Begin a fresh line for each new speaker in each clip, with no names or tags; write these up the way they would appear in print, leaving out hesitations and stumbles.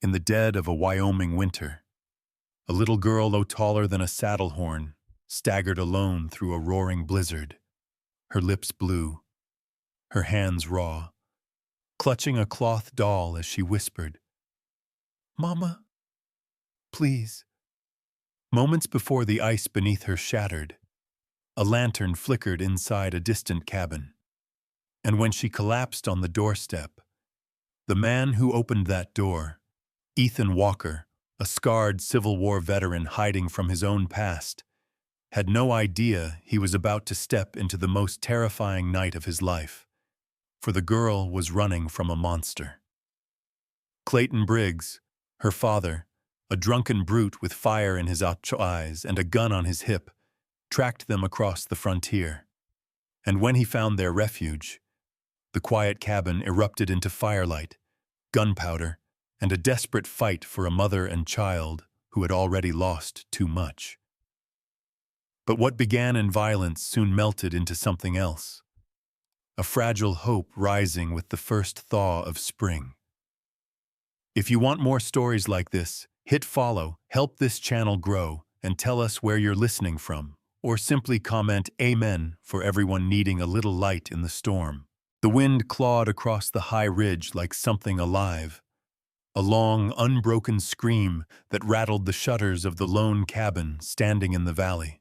in the dead of a Wyoming winter. A little girl no taller than a saddle horn staggered alone through a roaring blizzard, her lips blue, her hands raw, clutching a cloth doll as she whispered, "Mama, please." Moments before the ice beneath her shattered, a lantern flickered inside a distant cabin. And when she collapsed on the doorstep, the man who opened that door, Ethan Walker, a scarred Civil War veteran hiding from his own past, had no idea he was about to step into the most terrifying night of his life, for the girl was running from a monster. Clayton Briggs, her father, a drunken brute with fire in his eyes and a gun on his hip, tracked them across the frontier. And when he found their refuge, the quiet cabin erupted into firelight, gunpowder, and a desperate fight for a mother and child who had already lost too much. But what began in violence soon melted into something else, a fragile hope rising with the first thaw of spring. If you want more stories like this, hit follow, help this channel grow, and tell us where you're listening from, or simply comment Amen for everyone needing a little light in the storm. The wind clawed across the high ridge like something alive, a long, unbroken scream that rattled the shutters of the lone cabin standing in the valley.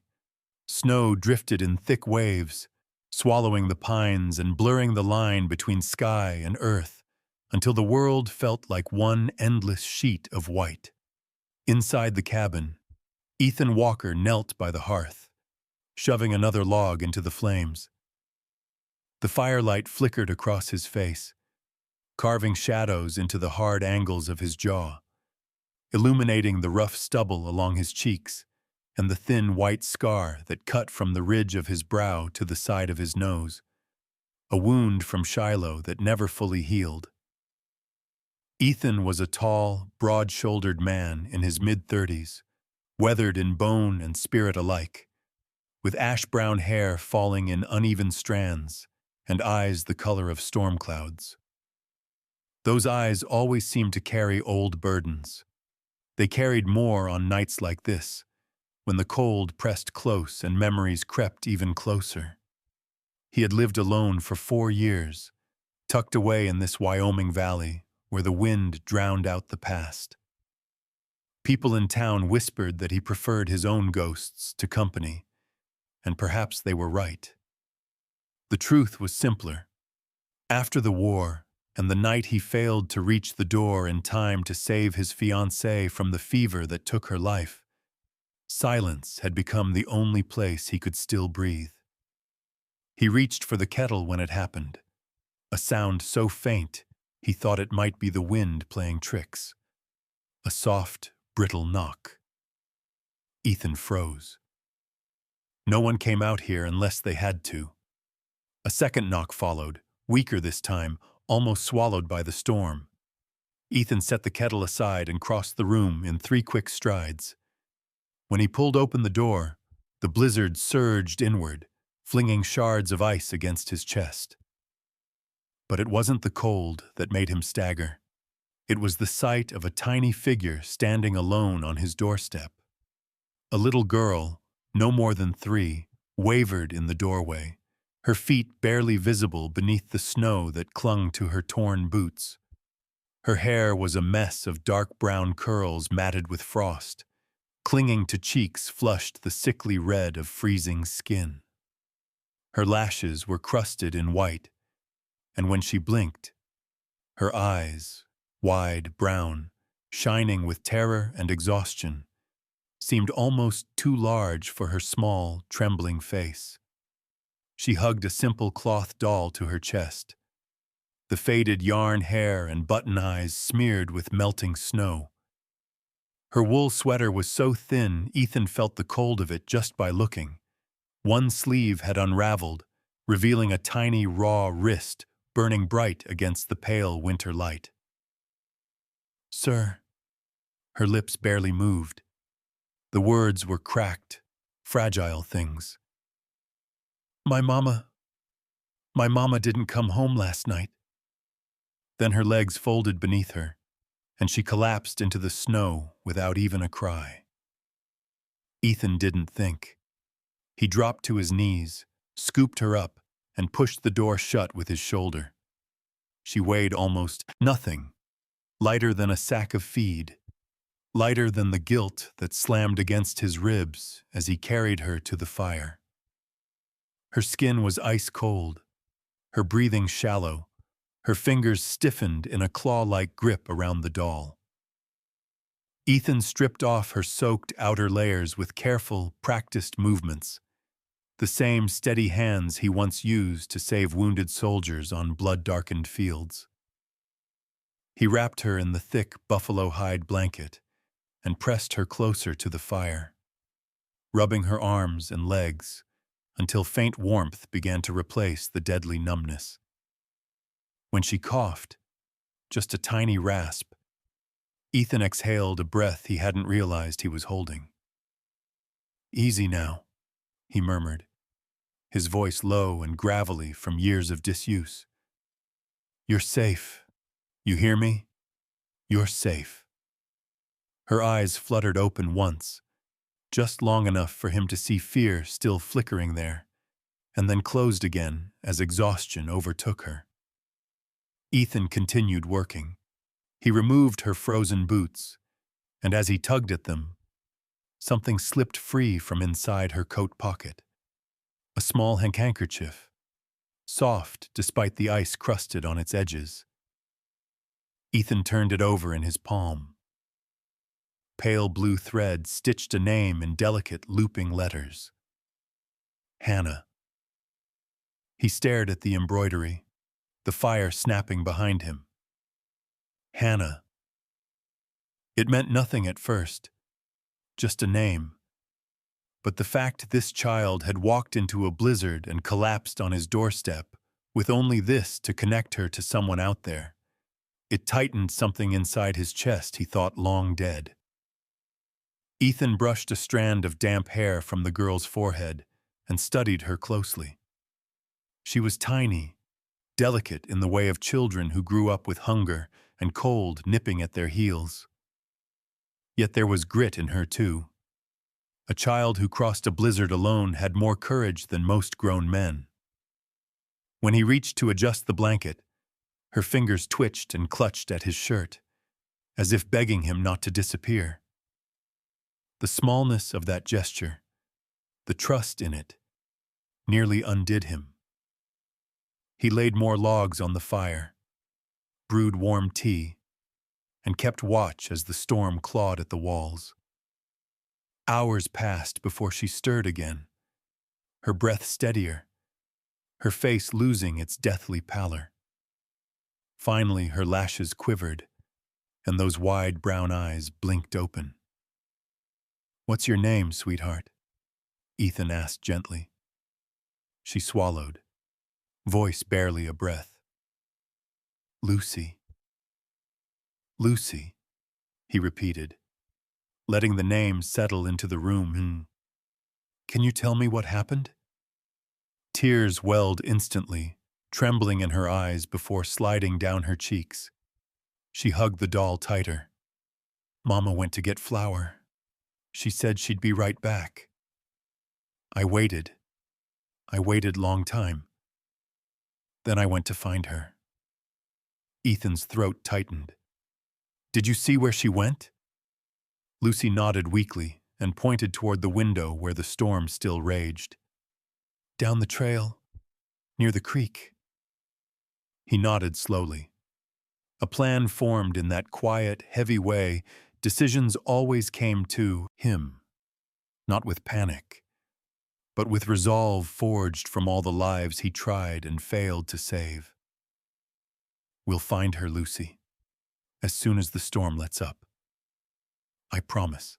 Snow drifted in thick waves, swallowing the pines and blurring the line between sky and earth, until the world felt like one endless sheet of white. Inside the cabin, Ethan Walker knelt by the hearth, shoving another log into the flames. The firelight flickered across his face, carving shadows into the hard angles of his jaw, illuminating the rough stubble along his cheeks and the thin white scar that cut from the ridge of his brow to the side of his nose, a wound from Shiloh that never fully healed. Ethan was a tall, broad-shouldered man in his mid-30s, weathered in bone and spirit alike, with ash-brown hair falling in uneven strands and eyes the color of storm clouds. Those eyes always seemed to carry old burdens. They carried more on nights like this, when the cold pressed close and memories crept even closer. He had lived alone for 4 years, tucked away in this Wyoming valley where the wind drowned out the past. People in town whispered that he preferred his own ghosts to company, and perhaps they were right. The truth was simpler. After the war, and the night he failed to reach the door in time to save his fiancée from the fever that took her life, silence had become the only place he could still breathe. He reached for the kettle when it happened, a sound so faint he thought it might be the wind playing tricks. A soft, brittle knock. Ethan froze. No one came out here unless they had to. A second knock followed, weaker this time, almost swallowed by the storm. Ethan set the kettle aside and crossed the room in 3 quick strides. When he pulled open the door, the blizzard surged inward, flinging shards of ice against his chest. But it wasn't the cold that made him stagger. It was the sight of a tiny figure standing alone on his doorstep. A little girl, no more than 3, wavered in the doorway, her feet barely visible beneath the snow that clung to her torn boots. Her hair was a mess of dark brown curls matted with frost. Clinging to cheeks flushed the sickly red of freezing skin. Her lashes were crusted in white, and when she blinked, her eyes, wide brown, shining with terror and exhaustion, seemed almost too large for her small, trembling face. She hugged a simple cloth doll to her chest, the faded yarn hair and button eyes smeared with melting snow. Her wool sweater was so thin Ethan felt the cold of it just by looking. One sleeve had unraveled, revealing a tiny raw wrist burning bright against the pale winter light. "Sir," her lips barely moved. The words were cracked, fragile things. My mama didn't come home last night." Then her legs folded beneath her, and she collapsed into the snow without even a cry. Ethan didn't think. He dropped to his knees, scooped her up, and pushed the door shut with his shoulder. She weighed almost nothing, lighter than a sack of feed, lighter than the guilt that slammed against his ribs as he carried her to the fire. Her skin was ice cold, her breathing shallow, her fingers stiffened in a claw-like grip around the doll. Ethan stripped off her soaked outer layers with careful, practiced movements, the same steady hands he once used to save wounded soldiers on blood-darkened fields. He wrapped her in the thick buffalo hide blanket and pressed her closer to the fire, rubbing her arms and legs until faint warmth began to replace the deadly numbness. When she coughed, just a tiny rasp, Ethan exhaled a breath he hadn't realized he was holding. "Easy now," he murmured, his voice low and gravelly from years of disuse. "You're safe. You hear me? You're safe." Her eyes fluttered open once, just long enough for him to see fear still flickering there, and then closed again as exhaustion overtook her. Ethan continued working. He removed her frozen boots, and as he tugged at them, something slipped free from inside her coat pocket. A small handkerchief, soft despite the ice crusted on its edges. Ethan turned it over in his palm. Pale blue thread stitched a name in delicate looping letters. Hannah. He stared at the embroidery, the fire snapping behind him. Hannah. It meant nothing at first, just a name. But the fact this child had walked into a blizzard and collapsed on his doorstep, with only this to connect her to someone out there, it tightened something inside his chest he thought long dead. Ethan brushed a strand of damp hair from the girl's forehead and studied her closely. She was tiny, delicate in the way of children who grew up with hunger and cold nipping at their heels. Yet there was grit in her too. A child who crossed a blizzard alone had more courage than most grown men. When he reached to adjust the blanket, her fingers twitched and clutched at his shirt, as if begging him not to disappear. The smallness of that gesture, the trust in it, nearly undid him. He laid more logs on the fire, brewed warm tea, and kept watch as the storm clawed at the walls. Hours passed before she stirred again, her breath steadier, her face losing its deathly pallor. Finally, her lashes quivered, and those wide brown eyes blinked open. "What's your name, sweetheart?" Ethan asked gently. She swallowed, voice barely a breath. "Lucy." "Lucy," he repeated, letting the name settle into the room. "Can you tell me what happened?" Tears welled instantly, trembling in her eyes before sliding down her cheeks. She hugged the doll tighter. "Mama went to get flour. She said she'd be right back. I waited. I waited long time. Then I went to find her." Ethan's throat tightened. "Did you see where she went?" Lucy nodded weakly and pointed toward the window where the storm still raged. "Down the trail, near the creek." He nodded slowly. A plan formed in that quiet, heavy way decisions always came to him, not with panic, but with resolve forged from all the lives he tried and failed to save. "We'll find her, Lucy, as soon as the storm lets up. I promise."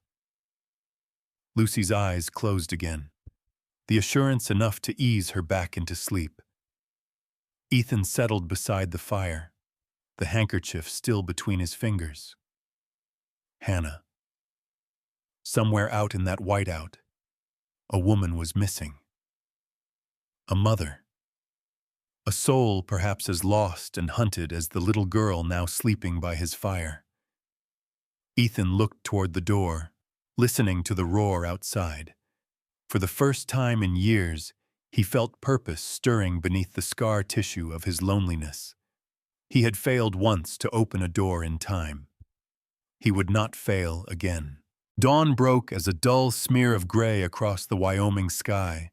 Lucy's eyes closed again, the assurance enough to ease her back into sleep. Ethan settled beside the fire, the handkerchief still between his fingers. Hannah. Somewhere out in that whiteout, a woman was missing. A mother. A soul perhaps as lost and hunted as the little girl now sleeping by his fire. Ethan looked toward the door, listening to the roar outside. For the first time in years, he felt purpose stirring beneath the scar tissue of his loneliness. He had failed once to open a door in time. He would not fail again. Dawn broke as a dull smear of gray across the Wyoming sky,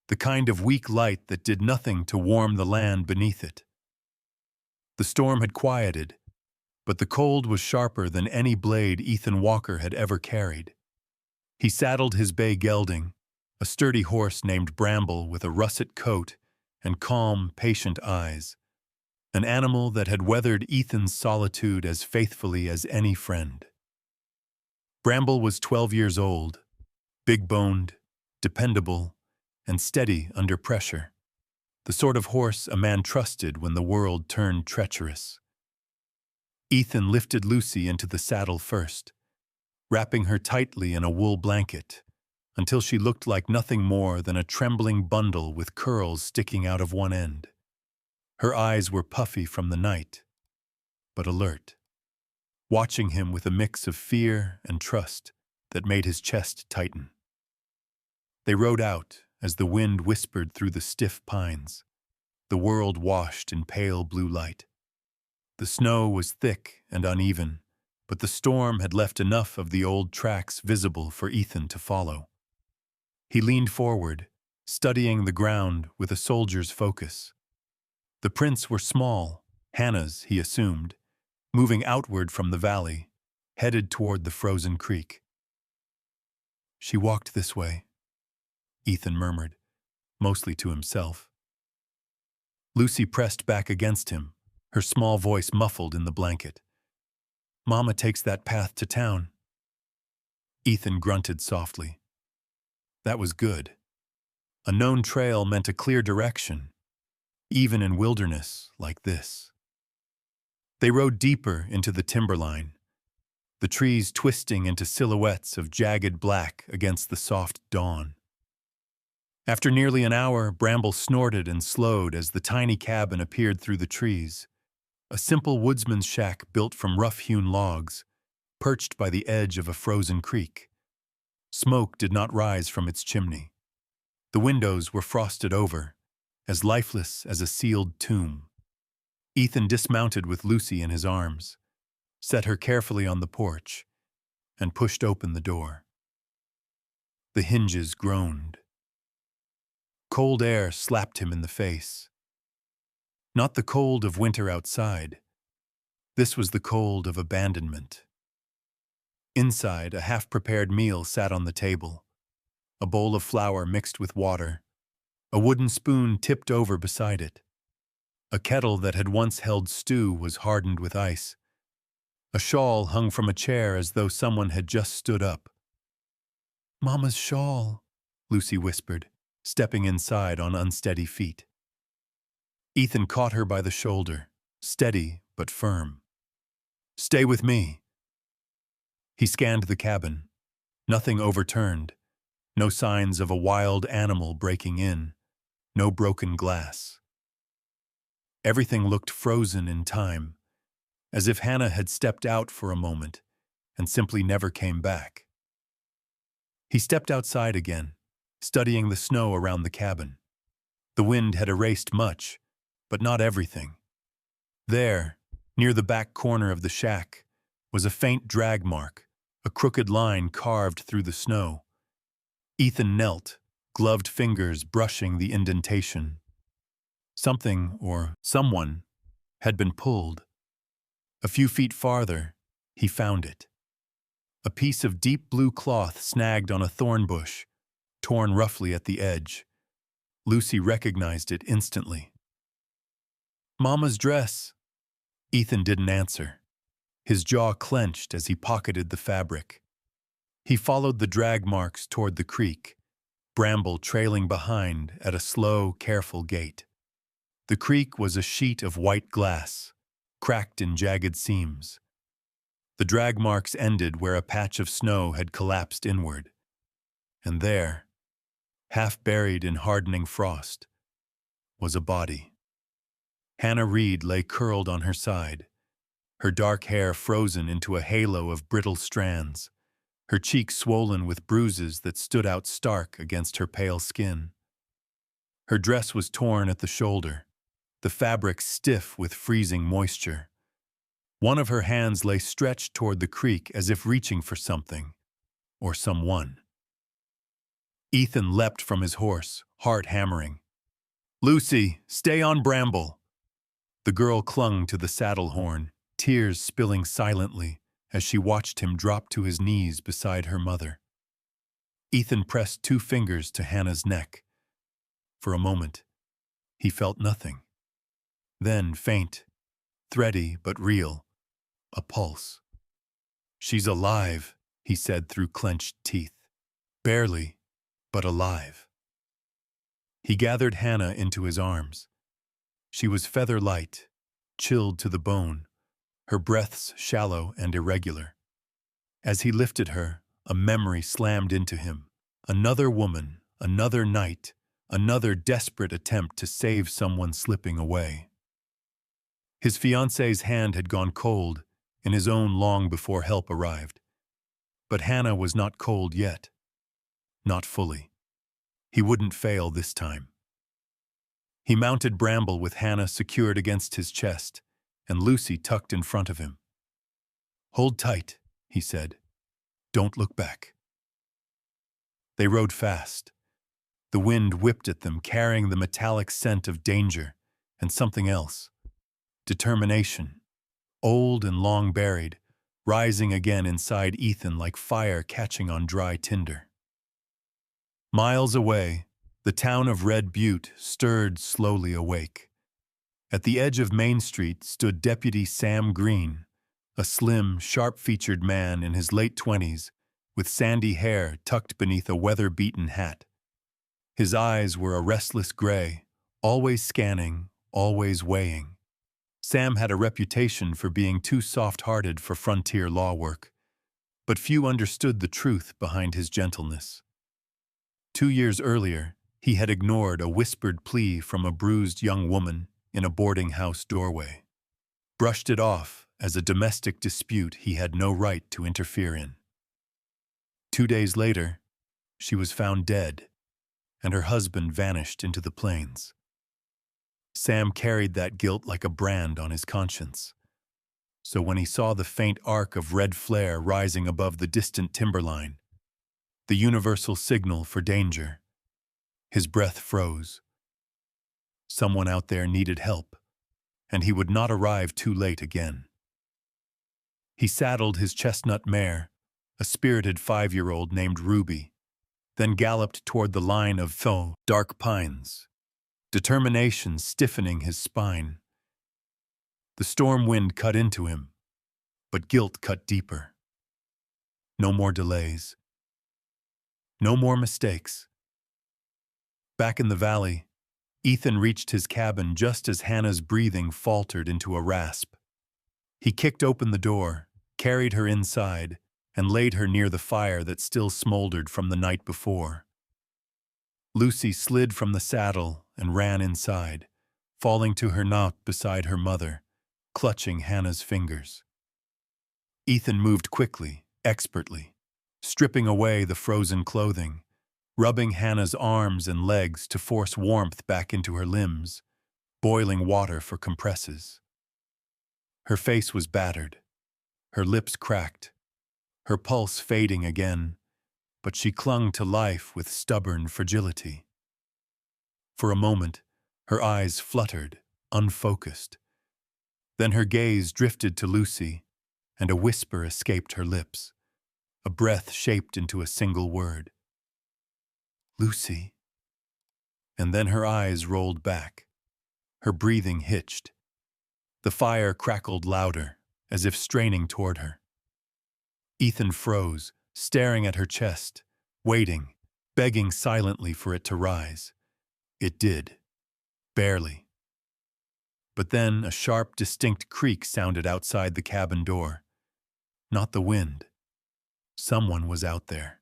the kind of weak light that did nothing to warm the land beneath it. The storm had quieted, but the cold was sharper than any blade Ethan Walker had ever carried. He saddled his bay gelding, a sturdy horse named Bramble with a russet coat and calm, patient eyes, an animal that had weathered Ethan's solitude as faithfully as any friend. Bramble was 12 years old, big-boned, dependable, and steady under pressure, the sort of horse a man trusted when the world turned treacherous. Ethan lifted Lucy into the saddle first, wrapping her tightly in a wool blanket, until she looked like nothing more than a trembling bundle with curls sticking out of one end. Her eyes were puffy from the night, but alert, watching him with a mix of fear and trust that made his chest tighten. They rode out as the wind whispered through the stiff pines, the world washed in pale blue light. The snow was thick and uneven, but the storm had left enough of the old tracks visible for Ethan to follow. He leaned forward, studying the ground with a soldier's focus. The prints were small, Hannah's, he assumed, moving outward from the valley, headed toward the frozen creek. "She walked this way," Ethan murmured, mostly to himself. Lucy pressed back against him, her small voice muffled in the blanket. "Mama takes that path to town." Ethan grunted softly. That was good. A known trail meant a clear direction, even in wilderness like this. They rode deeper into the timberline, the trees twisting into silhouettes of jagged black against the soft dawn. After nearly an hour, Bramble snorted and slowed as the tiny cabin appeared through the trees, a simple woodsman's shack built from rough-hewn logs, perched by the edge of a frozen creek. Smoke did not rise from its chimney. The windows were frosted over, as lifeless as a sealed tomb. Ethan dismounted with Lucy in his arms, set her carefully on the porch, and pushed open the door. The hinges groaned. Cold air slapped him in the face. Not the cold of winter outside. This was the cold of abandonment. Inside, a half-prepared meal sat on the table, a bowl of flour mixed with water, a wooden spoon tipped over beside it. A kettle that had once held stew was hardened with ice. A shawl hung from a chair as though someone had just stood up. "Mama's shawl," Lucy whispered, stepping inside on unsteady feet. Ethan caught her by the shoulder, steady but firm. "Stay with me." He scanned the cabin. Nothing overturned, no signs of a wild animal breaking in, no broken glass. Everything looked frozen in time, as if Hannah had stepped out for a moment and simply never came back. He stepped outside again, studying the snow around the cabin. The wind had erased much, but not everything. There, near the back corner of the shack, was a faint drag mark, a crooked line carved through the snow. Ethan knelt, gloved fingers brushing the indentation. Something, or someone, had been pulled. A few feet farther, he found it. A piece of deep blue cloth snagged on a thorn bush, torn roughly at the edge. Lucy recognized it instantly. "Mama's dress." Ethan didn't answer. His jaw clenched as he pocketed the fabric. He followed the drag marks toward the creek, Bramble trailing behind at a slow, careful gait. The creek was a sheet of white glass, cracked in jagged seams. The drag marks ended where a patch of snow had collapsed inward. And there, half buried in hardening frost, was a body. Hannah Reed lay curled on her side, her dark hair frozen into a halo of brittle strands, her cheeks swollen with bruises that stood out stark against her pale skin. Her dress was torn at the shoulder, the fabric stiff with freezing moisture. One of her hands lay stretched toward the creek as if reaching for something, or someone. Ethan leapt from his horse, heart hammering. "Lucy, stay on Bramble!" The girl clung to the saddle horn, tears spilling silently as she watched him drop to his knees beside her mother. Ethan pressed 2 fingers to Hannah's neck. For a moment, he felt nothing. Then, faint, thready but real, a pulse. "She's alive," he said through clenched teeth. "Barely, but alive." He gathered Hannah into his arms. She was feather light, chilled to the bone, her breaths shallow and irregular. As he lifted her, a memory slammed into him. Another woman, another night, another desperate attempt to save someone slipping away. His fiancée's hand had gone cold, and his own long before help arrived. But Hannah was not cold yet. Not fully. He wouldn't fail this time. He mounted Bramble with Hannah secured against his chest, and Lucy tucked in front of him. "Hold tight," he said. "Don't look back." They rode fast. The wind whipped at them, carrying the metallic scent of danger and something else. Determination, old and long buried, rising again inside Ethan like fire catching on dry tinder. Miles away, the town of Red Butte stirred slowly awake. At the edge of Main Street stood Deputy Sam Green, a slim, sharp-featured man in his late 20s, with sandy hair tucked beneath a weather-beaten hat. His eyes were a restless gray, always scanning, always weighing. Sam had a reputation for being too soft-hearted for frontier law work, but few understood the truth behind his gentleness. 2 years earlier, he had ignored a whispered plea from a bruised young woman in a boarding house doorway, brushed it off as a domestic dispute he had no right to interfere in. 2 days later, she was found dead, and her husband vanished into the plains. Sam carried that guilt like a brand on his conscience. So when he saw the faint arc of red flare rising above the distant timberline, the universal signal for danger, his breath froze. Someone out there needed help, and he would not arrive too late again. He saddled his chestnut mare, a spirited 5-year-old named Ruby, then galloped toward the line of tall, dark pines, determination stiffening his spine. The storm wind cut into him, but guilt cut deeper. No more delays. No more mistakes. Back in the valley, Ethan reached his cabin just as Hannah's breathing faltered into a rasp. He kicked open the door, carried her inside, and laid her near the fire that still smoldered from the night before. Lucy slid from the saddle and ran inside, falling to her knot beside her mother, clutching Hannah's fingers. Ethan moved quickly, expertly, stripping away the frozen clothing, rubbing Hannah's arms and legs to force warmth back into her limbs, boiling water for compresses. Her face was battered, her lips cracked, her pulse fading again, but she clung to life with stubborn fragility. For a moment, her eyes fluttered, unfocused. Then her gaze drifted to Lucy, and a whisper escaped her lips, a breath shaped into a single word. "Lucy." And then her eyes rolled back. Her breathing hitched. The fire crackled louder, as if straining toward her. Ethan froze, staring at her chest, waiting, begging silently for it to rise. It did. Barely. But then a sharp, distinct creak sounded outside the cabin door. Not the wind. Someone was out there.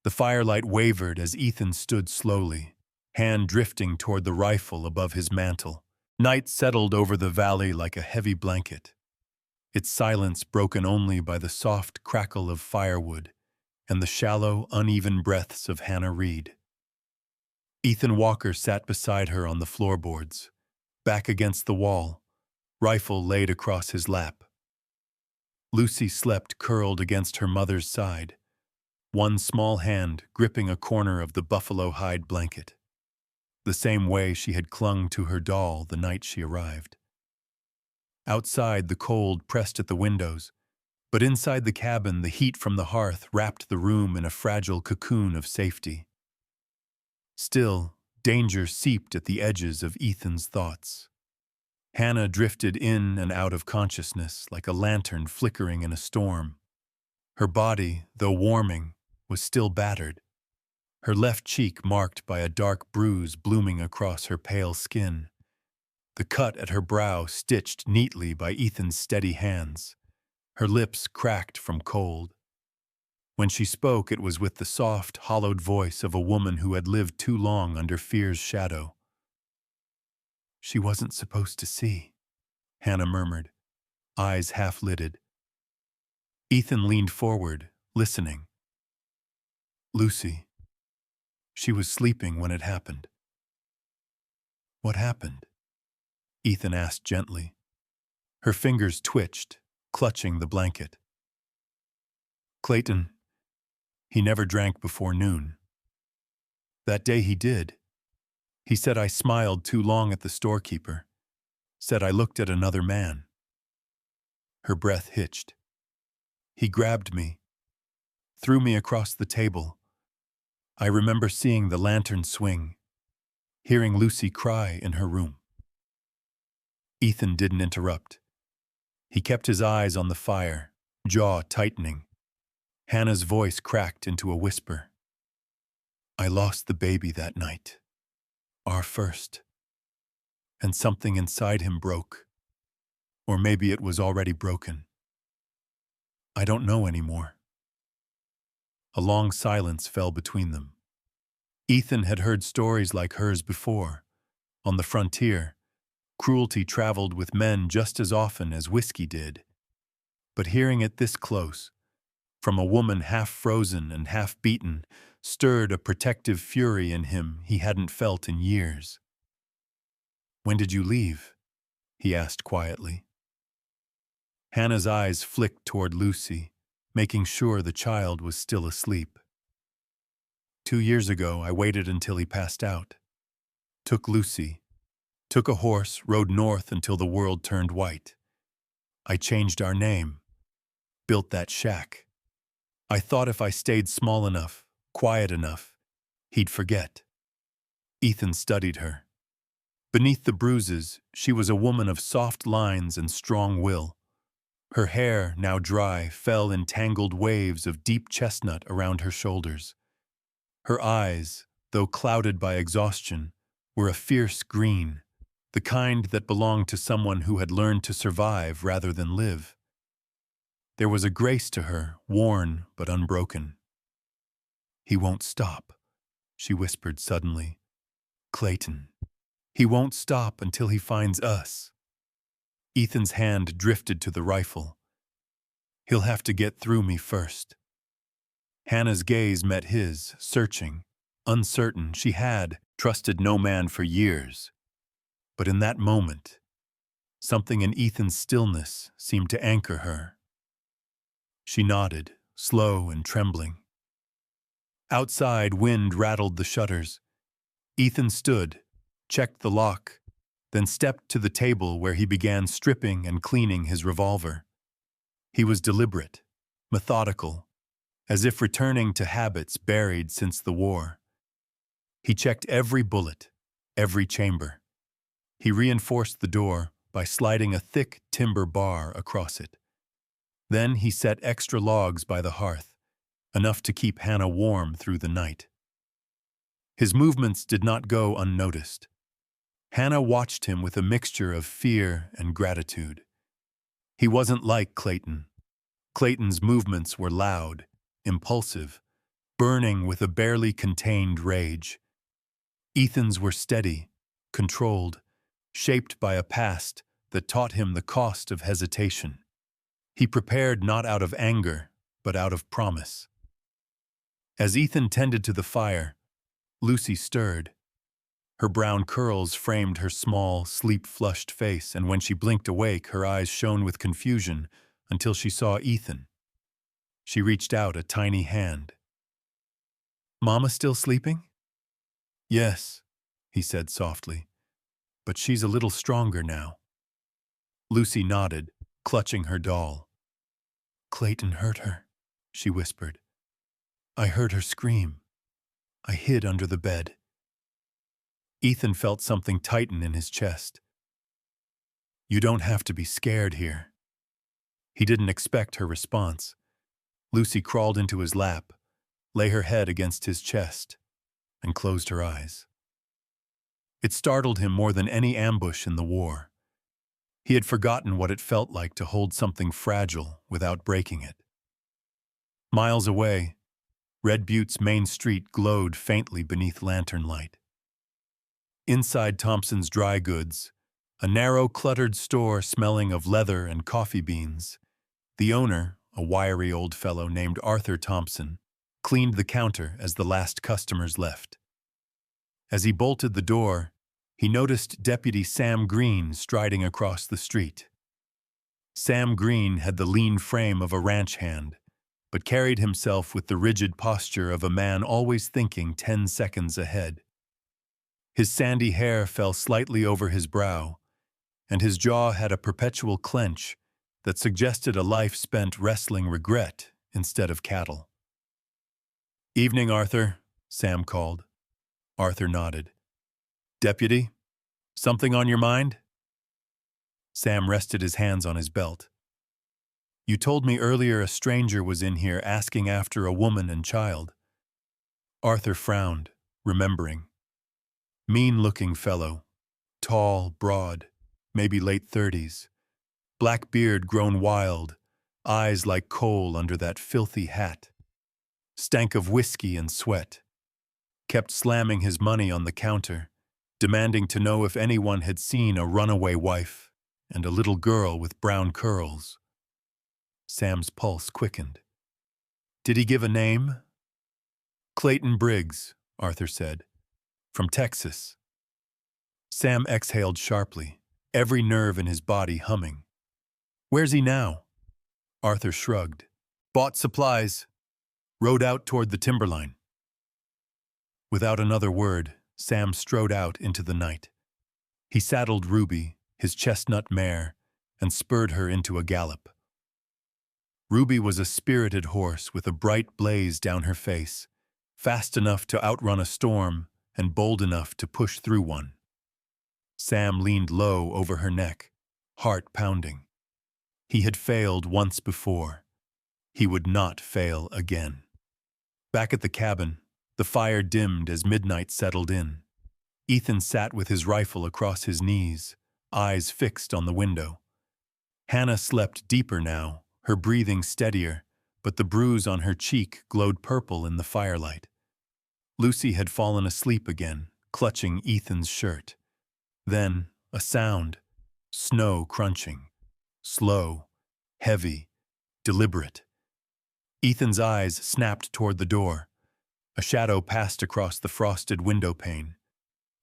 The firelight wavered as Ethan stood slowly, hand drifting toward the rifle above his mantle. Night settled over the valley like a heavy blanket. its silence broken only by the soft crackle of firewood and the shallow, uneven breaths of Hannah Reed. Ethan Walker sat beside her on the floorboards, back against the wall, rifle laid across his lap. Lucy slept curled against her mother's side, one small hand gripping a corner of the buffalo hide blanket, the same way she had clung to her doll the night she arrived. Outside, the cold pressed at the windows, but inside the cabin, the heat from the hearth wrapped the room in a fragile cocoon of safety. Still, danger seeped at the edges of Ethan's thoughts. Hannah drifted in and out of consciousness like a lantern flickering in a storm. Her body, though warming, was still battered, her left cheek marked by a dark bruise blooming across her pale skin, the cut at her brow stitched neatly by Ethan's steady hands, her lips cracked from cold. When she spoke, it was with the soft, hollowed voice of a woman who had lived too long under fear's shadow. "She wasn't supposed to see," Hannah murmured, eyes half-lidded. Ethan leaned forward, listening. "Lucy, she was sleeping when it happened." "What happened?" Ethan asked gently. Her fingers twitched, clutching the blanket. "Clayton, he never drank before noon. That day he did. He said I smiled too long at the storekeeper, said I looked at another man." Her breath hitched. "He grabbed me, threw me across the table. I remember seeing the lantern swing, hearing Lucy cry in her room." Ethan didn't interrupt. He kept his eyes on the fire, jaw tightening. Hannah's voice cracked into a whisper. "I lost the baby that night. Our first. And something inside him broke. Or maybe it was already broken. I don't know anymore." A long silence fell between them. Ethan had heard stories like hers before. On the frontier, cruelty traveled with men just as often as whiskey did. But hearing it this close, from a woman half frozen and half beaten, stirred a protective fury in him he hadn't felt in years. "When did you leave?" he asked quietly. Hannah's eyes flicked toward Lucy, making sure the child was still asleep. 2 years ago, I waited until he passed out. Took Lucy. Took a horse, rode north until the world turned white. I changed our name. Built that shack. I thought if I stayed small enough, quiet enough, he'd forget." Ethan studied her. Beneath the bruises, she was a woman of soft lines and strong will. Her hair, now dry, fell in tangled waves of deep chestnut around her shoulders. Her eyes, though clouded by exhaustion, were a fierce green, the kind that belonged to someone who had learned to survive rather than live. There was a grace to her, worn but unbroken. "He won't stop," she whispered suddenly. "Clayton. He won't stop until he finds us." Ethan's hand drifted to the rifle. "He'll have to get through me first." Hannah's gaze met his, searching, uncertain. She had trusted no man for years. But in that moment, something in Ethan's stillness seemed to anchor her. She nodded, slow and trembling. Outside, wind rattled the shutters. Ethan stood, checked the lock, then stepped to the table where he began stripping and cleaning his revolver. He was deliberate, methodical, as if returning to habits buried since the war. He checked every bullet, every chamber. He reinforced the door by sliding a thick timber bar across it. Then he set extra logs by the hearth, enough to keep Hannah warm through the night. His movements did not go unnoticed. Hannah watched him with a mixture of fear and gratitude. He wasn't like Clayton. Clayton's movements were loud, impulsive, burning with a barely contained rage. Ethan's were steady, controlled, shaped by a past that taught him the cost of hesitation. He prepared not out of anger, but out of promise. As Ethan tended to the fire, Lucy stirred. Her brown curls framed her small, sleep-flushed face, and when she blinked awake, her eyes shone with confusion until she saw Ethan. She reached out a tiny hand. "Mama still sleeping?" "Yes," he said softly, "but she's a little stronger now." Lucy nodded, clutching her doll. "Clayton hurt her," she whispered. "I heard her scream. I hid under the bed." Ethan felt something tighten in his chest. "You don't have to be scared here." He didn't expect her response. Lucy crawled into his lap, lay her head against his chest, and closed her eyes. It startled him more than any ambush in the war. He had forgotten what it felt like to hold something fragile without breaking it. Miles away, Red Butte's main street glowed faintly beneath lantern light. Inside Thompson's Dry Goods, a narrow, cluttered store smelling of leather and coffee beans, the owner, a wiry old fellow named Arthur Thompson, cleaned the counter as the last customers left. As he bolted the door, he noticed Deputy Sam Green striding across the street. Sam Green had the lean frame of a ranch hand, but carried himself with the rigid posture of a man always thinking 10 seconds ahead. His sandy hair fell slightly over his brow, and his jaw had a perpetual clench that suggested a life spent wrestling regret instead of cattle. "Evening, Arthur," Sam called. Arthur nodded. "Deputy, something on your mind?" Sam rested his hands on his belt. "You told me earlier a stranger was in here asking after a woman and child." Arthur frowned, remembering. Mean-looking fellow, tall, broad, maybe late 30s, black beard grown wild, eyes like coal under that filthy hat. Stank of whiskey and sweat. Kept slamming his money on the counter, demanding to know if anyone had seen a runaway wife and a little girl with brown curls. Sam's pulse quickened. "Did he give a name?" "Clayton Briggs," Arthur said. "From Texas." Sam exhaled sharply, every nerve in his body humming. "Where's he now?" Arthur shrugged. "Bought supplies. Rode out toward the timberline." Without another word, Sam strode out into the night. He saddled Ruby, his chestnut mare, and spurred her into a gallop. Ruby was a spirited horse with a bright blaze down her face, fast enough to outrun a storm and bold enough to push through one. Sam leaned low over her neck, heart pounding. He had failed once before. He would not fail again. Back at the cabin, the fire dimmed as midnight settled in. Ethan sat with his rifle across his knees, eyes fixed on the window. Hannah slept deeper now, her breathing steadier, but the bruise on her cheek glowed purple in the firelight. Lucy had fallen asleep again, clutching Ethan's shirt. Then, a sound, snow crunching, slow, heavy, deliberate. Ethan's eyes snapped toward the door. A shadow passed across the frosted window pane.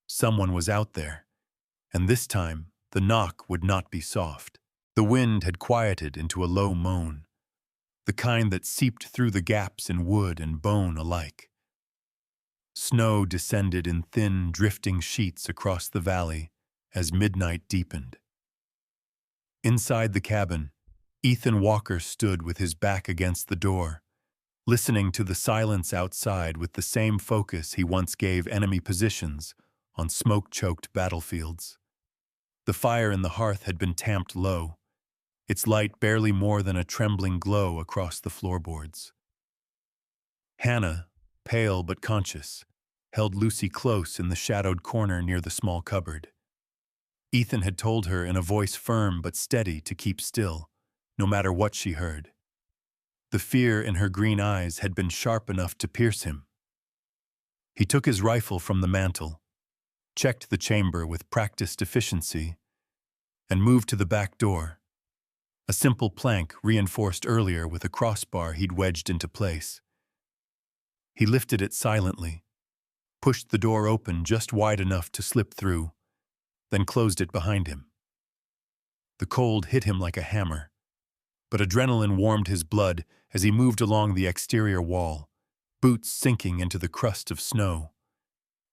Someone was out there, and this time the knock would not be soft. The wind had quieted into a low moan, the kind that seeped through the gaps in wood and bone alike. Snow descended in thin, drifting sheets across the valley as midnight deepened. Inside the cabin, Ethan Walker stood with his back against the door, listening to the silence outside with the same focus he once gave enemy positions on smoke-choked battlefields. The fire in the hearth had been tamped low, its light barely more than a trembling glow across the floorboards. Hannah, pale but conscious, held Lucy close in the shadowed corner near the small cupboard. Ethan had told her in a voice firm but steady to keep still, no matter what she heard. The fear in her green eyes had been sharp enough to pierce him. He took his rifle from the mantel, checked the chamber with practiced efficiency, and moved to the back door. a simple plank reinforced earlier with a crossbar he'd wedged into place. He lifted it silently, pushed the door open just wide enough to slip through, then closed it behind him. The cold hit him like a hammer, but adrenaline warmed his blood as he moved along the exterior wall, boots sinking into the crust of snow.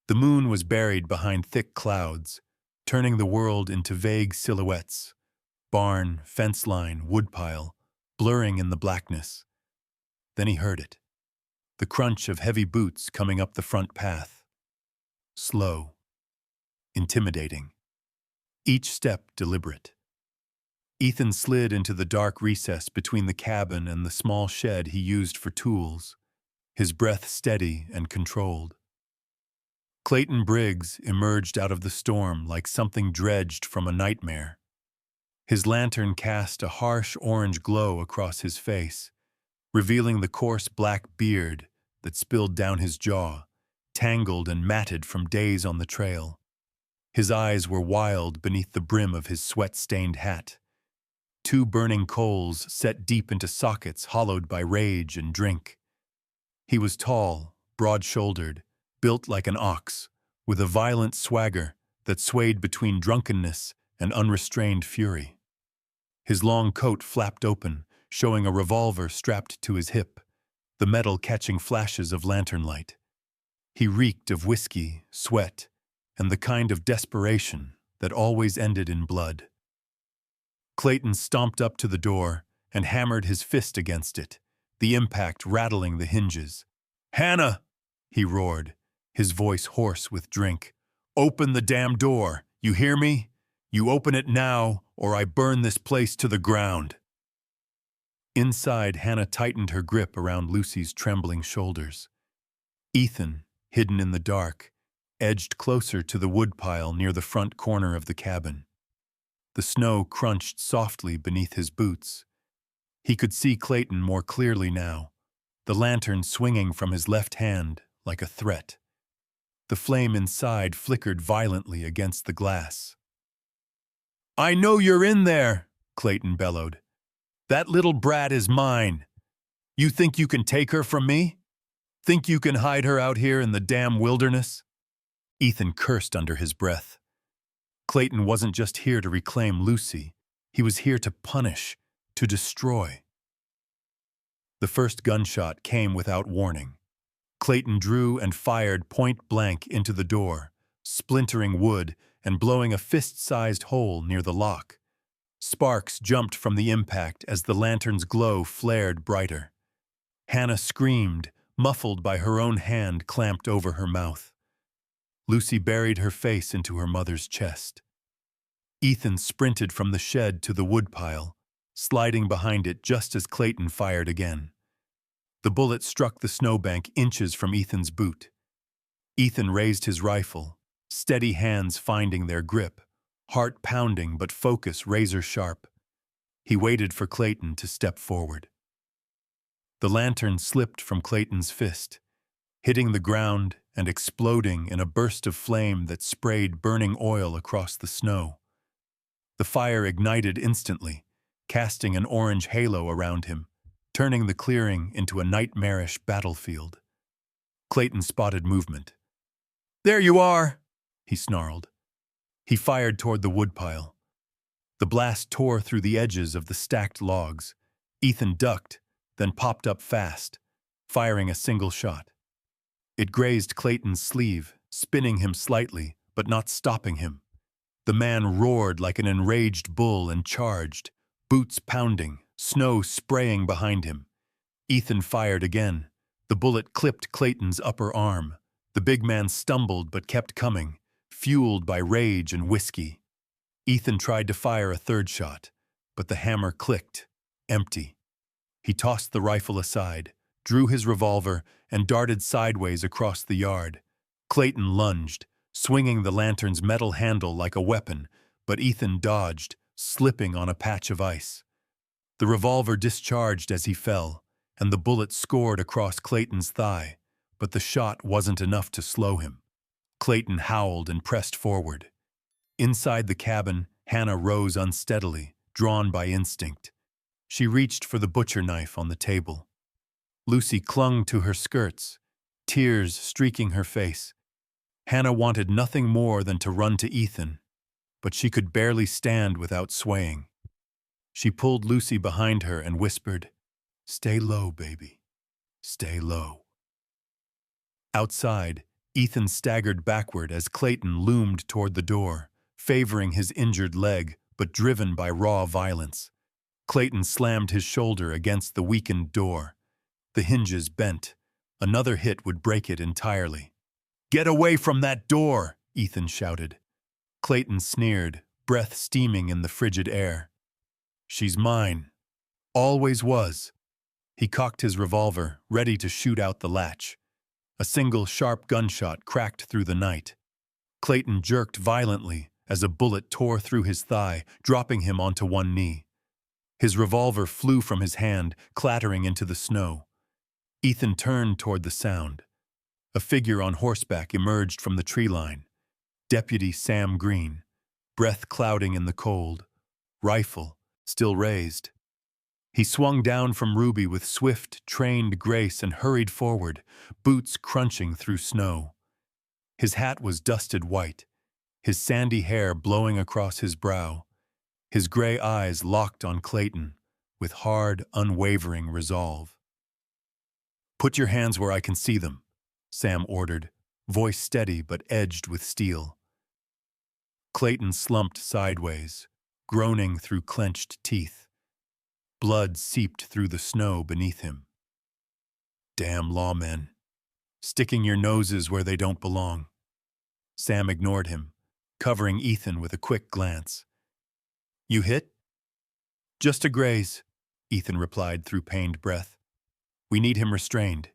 The moon was buried behind thick clouds, turning the world into vague silhouettes, barn, fence line, woodpile, blurring in the blackness. Then he heard it, the crunch of heavy boots coming up the front path. Slow, intimidating, each step deliberate. Ethan slid into the dark recess between the cabin and the small shed he used for tools, his breath steady and controlled. Clayton Briggs emerged out of the storm like something dredged from a nightmare. His lantern cast a harsh orange glow across his face, revealing the coarse black beard that spilled down his jaw, tangled and matted from days on the trail. His eyes were wild beneath the brim of his sweat-stained hat. Two burning coals set deep into sockets hollowed by rage and drink. He was tall, broad-shouldered, built like an ox, with a violent swagger that swayed between drunkenness and unrestrained fury. His long coat flapped open, showing a revolver strapped to his hip, the metal catching flashes of lantern light. He reeked of whiskey, sweat, and the kind of desperation that always ended in blood. Clayton stomped up to the door and hammered his fist against it, the impact rattling the hinges. "Hannah!" he roared, his voice hoarse with drink. "Open the damn door, you hear me? You open it now, or I burn this place to the ground." Inside, Hannah tightened her grip around Lucy's trembling shoulders. Ethan, hidden in the dark, edged closer to the woodpile near the front corner of the cabin. The snow crunched softly beneath his boots. He could see Clayton more clearly now, the lantern swinging from his left hand like a threat. The flame inside flickered violently against the glass. "I know you're in there," Clayton bellowed. "That little brat is mine. You think you can take her from me? Think you can hide her out here in the damn wilderness?" Ethan cursed under his breath. Clayton wasn't just here to reclaim Lucy. He was here to punish, to destroy. The first gunshot came without warning. Clayton drew and fired point blank into the door, splintering wood and blowing a fist-sized hole near the lock. Sparks jumped from the impact as the lantern's glow flared brighter. Hannah screamed, muffled by her own hand clamped over her mouth. Lucy buried her face into her mother's chest. Ethan sprinted from the shed to the woodpile, sliding behind it just as Clayton fired again. The bullet struck the snowbank inches from Ethan's boot. Ethan raised his rifle, steady hands finding their grip, heart pounding but focus razor-sharp. He waited for Clayton to step forward. The lantern slipped from Clayton's fist, hitting the ground and exploding in a burst of flame that sprayed burning oil across the snow. The fire ignited instantly, casting an orange halo around him, turning the clearing into a nightmarish battlefield. Clayton spotted movement. "There you are!" he snarled. He fired toward the woodpile. The blast tore through the edges of the stacked logs. Ethan ducked, then popped up fast, firing a single shot. It grazed Clayton's sleeve, spinning him slightly, but not stopping him. The man roared like an enraged bull and charged, boots pounding, snow spraying behind him. Ethan fired again. The bullet clipped Clayton's upper arm. The big man stumbled but kept coming, fueled by rage and whiskey. Ethan tried to fire a third shot, but the hammer clicked, empty. He tossed the rifle aside, drew his revolver, and darted sideways across the yard. Clayton lunged, swinging the lantern's metal handle like a weapon, but Ethan dodged, slipping on a patch of ice. The revolver discharged as he fell, and the bullet scored across Clayton's thigh, but the shot wasn't enough to slow him. Clayton howled and pressed forward. Inside the cabin, Hannah rose unsteadily, drawn by instinct. She reached for the butcher knife on the table. Lucy clung to her skirts, tears streaking her face. Hannah wanted nothing more than to run to Ethan, but she could barely stand without swaying. She pulled Lucy behind her and whispered, "Stay low, baby. Stay low." Outside, Ethan staggered backward as Clayton loomed toward the door, favoring his injured leg, but driven by raw violence. Clayton slammed his shoulder against the weakened door. The hinges bent. Another hit would break it entirely. "Get away from that door!" Ethan shouted. Clayton sneered, breath steaming in the frigid air. "She's mine. Always was." He cocked his revolver, ready to shoot out the latch. A single sharp gunshot cracked through the night. Clayton jerked violently as a bullet tore through his thigh, dropping him onto one knee. His revolver flew from his hand, clattering into the snow. Ethan turned toward the sound. A figure on horseback emerged from the tree line. Deputy Sam Green, breath clouding in the cold, rifle still raised. He swung down from Ruby with swift, trained grace and hurried forward, boots crunching through snow. His hat was dusted white, his sandy hair blowing across his brow. His gray eyes locked on Clayton with hard, unwavering resolve. "Put your hands where I can see them," Sam ordered, voice steady but edged with steel. Clayton slumped sideways, groaning through clenched teeth. Blood seeped through the snow beneath him. "Damn lawmen, sticking your noses where they don't belong." Sam ignored him, covering Ethan with a quick glance. "You hit?" "Just a graze," Ethan replied through pained breath. "We need him restrained.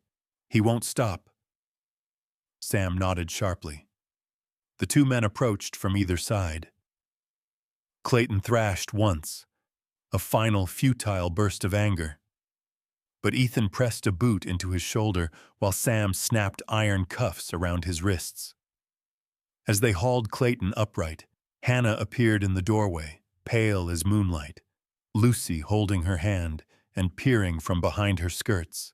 He won't stop." Sam nodded sharply. The two men approached from either side. Clayton thrashed once, a final futile burst of anger. But Ethan pressed a boot into his shoulder while Sam snapped iron cuffs around his wrists. As they hauled Clayton upright, Hannah appeared in the doorway, pale as moonlight, Lucy holding her hand and peering from behind her skirts.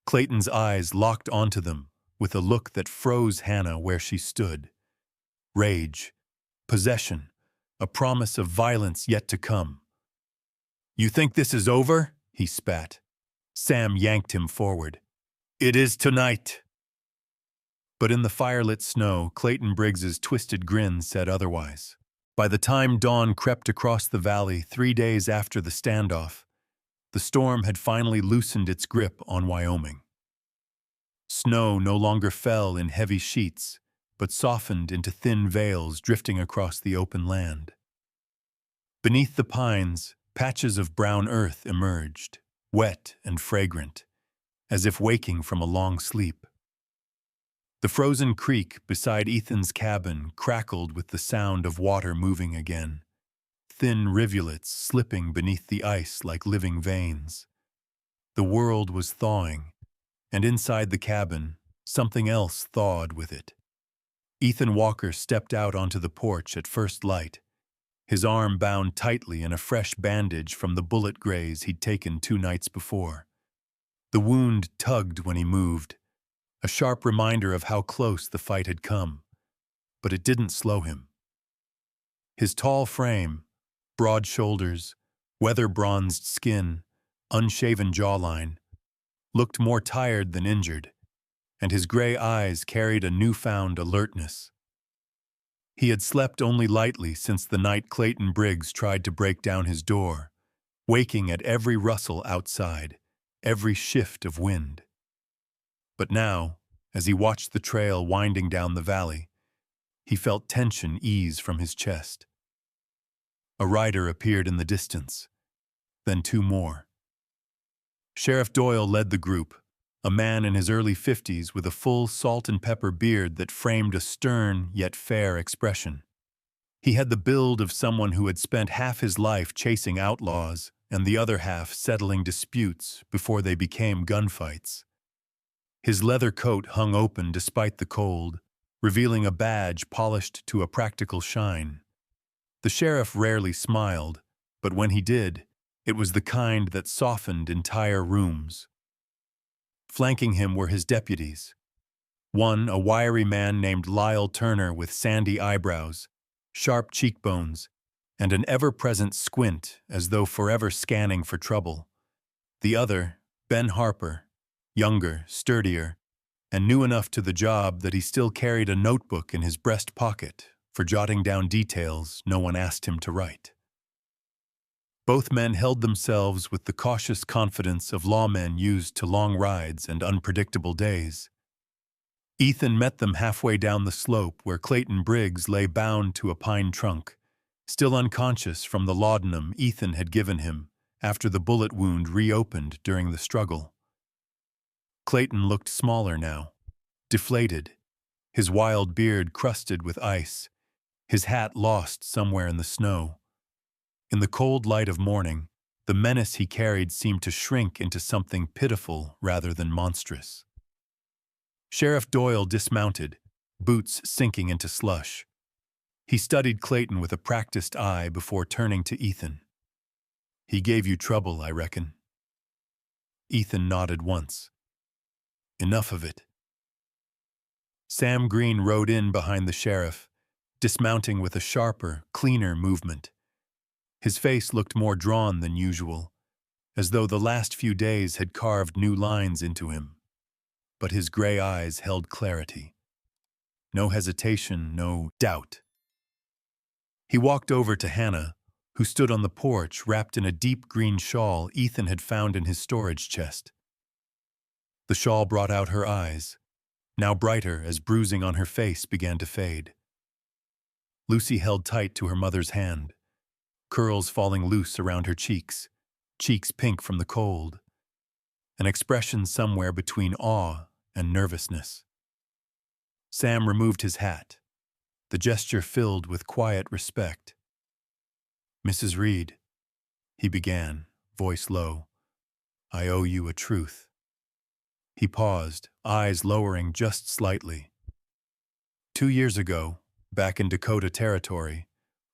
Clayton's eyes locked onto them with a look that froze Hannah where she stood. Rage, possession, a promise of violence yet to come. "You think this is over?" he spat. Sam yanked him forward. "It is tonight." But in the firelit snow, Clayton Briggs's twisted grin said otherwise. By the time dawn crept across the valley 3 days after the standoff, the storm had finally loosened its grip on Wyoming. Snow no longer fell in heavy sheets, but softened into thin veils drifting across the open land. Beneath the pines, patches of brown earth emerged, wet and fragrant, as if waking from a long sleep. The frozen creek beside Ethan's cabin crackled with the sound of water moving again, thin rivulets slipping beneath the ice like living veins. The world was thawing, and inside the cabin, something else thawed with it. Ethan Walker stepped out onto the porch at first light, his arm bound tightly in a fresh bandage from the bullet graze he'd taken 2 nights before. The wound tugged when he moved, a sharp reminder of how close the fight had come, but it didn't slow him. His tall frame, broad shoulders, weather-bronzed skin, unshaven jawline, looked more tired than injured, and his gray eyes carried a newfound alertness. He had slept only lightly since the night Clayton Briggs tried to break down his door, waking at every rustle outside, every shift of wind. But now, as he watched the trail winding down the valley, he felt tension ease from his chest. A rider appeared in the distance, then 2 more. Sheriff Doyle led the group, a man in his early 50s with a full salt-and-pepper beard that framed a stern yet fair expression. He had the build of someone who had spent half his life chasing outlaws and the other half settling disputes before they became gunfights. His leather coat hung open despite the cold, revealing a badge polished to a practical shine. The sheriff rarely smiled, but when he did, It was the kind that softened entire rooms. Flanking him were his deputies. One, a wiry man named Lyle Turner with sandy eyebrows, sharp cheekbones, and an ever-present squint as though forever scanning for trouble. The other, Ben Harper, younger, sturdier, and new enough to the job that he still carried a notebook in his breast pocket for jotting down details no one asked him to write. Both men held themselves with the cautious confidence of lawmen used to long rides and unpredictable days. Ethan met them halfway down the slope where Clayton Briggs lay bound to a pine trunk, still unconscious from the laudanum Ethan had given him after the bullet wound reopened during the struggle. Clayton looked smaller now, deflated, his wild beard crusted with ice, his hat lost somewhere in the snow. In the cold light of morning, the menace he carried seemed to shrink into something pitiful rather than monstrous. Sheriff Doyle dismounted, boots sinking into slush. He studied Clayton with a practiced eye before turning to Ethan. "He gave you trouble, I reckon." Ethan nodded once. "Enough of it." Sam Green rode in behind the sheriff, dismounting with a sharper, cleaner movement. His face looked more drawn than usual, as though the last few days had carved new lines into him. But his gray eyes held clarity. No hesitation, no doubt. He walked over to Hannah, who stood on the porch wrapped in a deep green shawl Ethan had found in his storage chest. The shawl brought out her eyes, now brighter as bruising on her face began to fade. Lucy held tight to her mother's hand, curls falling loose around her cheeks pink from the cold, an expression somewhere between awe and nervousness. Sam removed his hat, the gesture filled with quiet respect. "Mrs. Reed," he began, voice low, "I owe you a truth." He paused, eyes lowering just slightly. 2 years ago, back in Dakota Territory,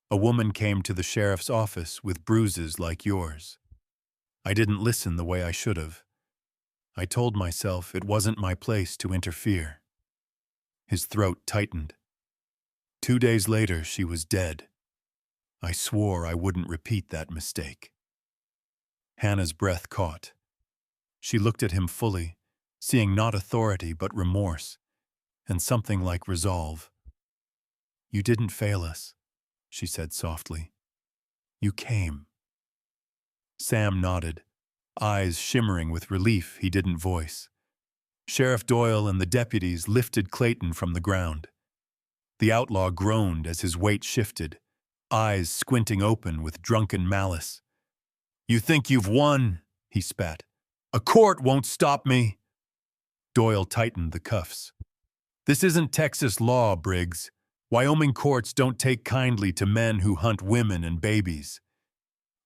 a woman came to the sheriff's office with bruises like yours. I didn't listen the way I should have. I told myself it wasn't my place to interfere. His throat tightened. 2 days later, she was dead. I swore I wouldn't repeat that mistake. Hannah's breath caught. She looked at him fully, seeing not authority but remorse, and something like resolve. "You didn't fail us," she said softly. "You came." Sam nodded, eyes shimmering with relief he didn't voice. Sheriff Doyle and the deputies lifted Clayton from the ground. The outlaw groaned as his weight shifted, eyes squinting open with drunken malice. "You think you've won," he spat. "A court won't stop me." Doyle tightened the cuffs. "This isn't Texas law, Briggs. Wyoming courts don't take kindly to men who hunt women and babies."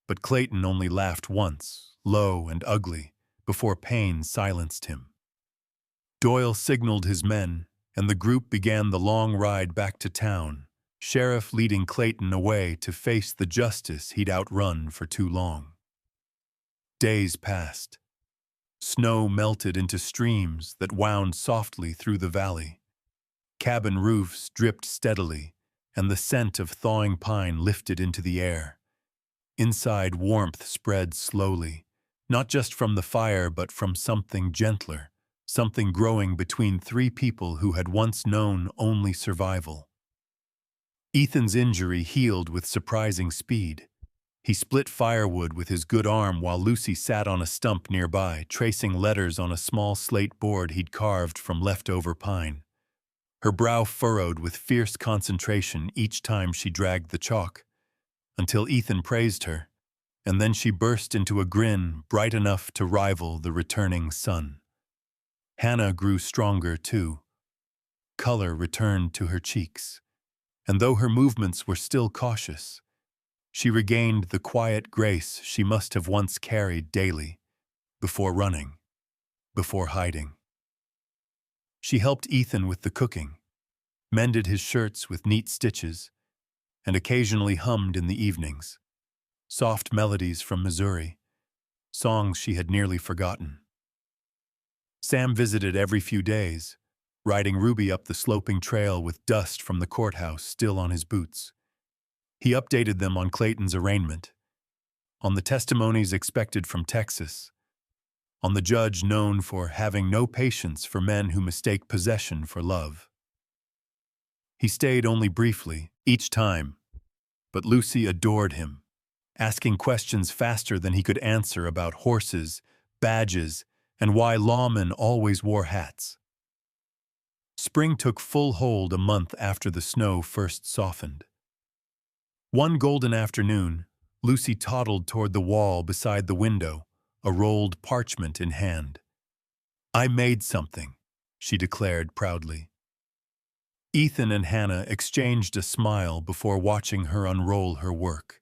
But Clayton only laughed once, low and ugly, before pain silenced him. Doyle signaled his men, and the group began the long ride back to town, Sheriff leading Clayton away to face the justice he'd outrun for too long. Days passed. Snow melted into streams that wound softly through the valley. Cabin roofs dripped steadily, and the scent of thawing pine lifted into the air. Inside, warmth spread slowly, not just from the fire but from something gentler, something growing between 3 people who had once known only survival. Ethan's injury healed with surprising speed. He split firewood with his good arm while Lucy sat on a stump nearby, tracing letters on a small slate board he'd carved from leftover pine. Her brow furrowed with fierce concentration each time she dragged the chalk, until Ethan praised her, and then she burst into a grin bright enough to rival the returning sun. Hannah grew stronger too. Color returned to her cheeks, and though her movements were still cautious, she regained the quiet grace she must have once carried daily, before running, before hiding. She helped Ethan with the cooking, mended his shirts with neat stitches, and occasionally hummed in the evenings. soft melodies from Missouri, songs she had nearly forgotten. Sam visited every few days, riding Ruby up the sloping trail with dust from the courthouse still on his boots. He updated them on Clayton's arraignment, on the testimonies expected from Texas, on the judge known for having no patience for men who mistake possession for love. He stayed only briefly, each time, but Lucy adored him, asking questions faster than he could answer about horses, badges, and why lawmen always wore hats. Spring took full hold a month after the snow first softened. One golden afternoon, Lucy toddled toward the wall beside the window, a rolled parchment in hand. "I made something," she declared proudly. Ethan and Hannah exchanged a smile before watching her unroll her work.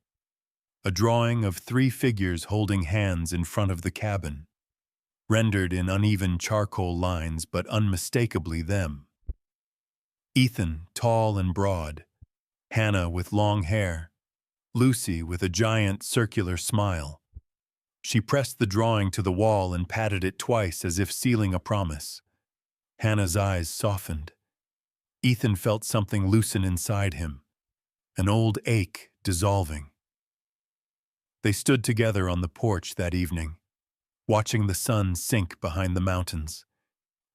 A drawing of 3 figures holding hands in front of the cabin, rendered in uneven charcoal lines but unmistakably them. Ethan, tall and broad, Hannah with long hair, Lucy with a giant circular smile. She pressed the drawing to the wall and patted it twice as if sealing a promise. Hannah's eyes softened. Ethan felt something loosen inside him, an old ache dissolving. They stood together on the porch that evening, watching the sun sink behind the mountains,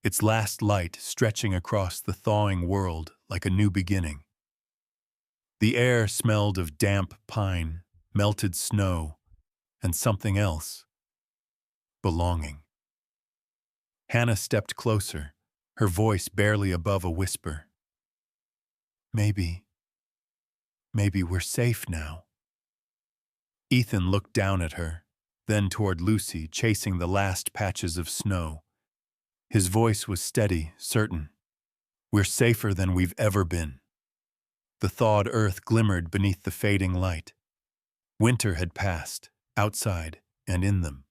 its last light stretching across the thawing world like a new beginning. The air smelled of damp pine, melted snow, and something else. Belonging. Hannah stepped closer, her voice barely above a whisper. Maybe we're safe now." Ethan looked down at her, then toward Lucy, chasing the last patches of snow. His voice was steady, certain. "We're safer than we've ever been." The thawed earth glimmered beneath the fading light. Winter had passed, outside and in them.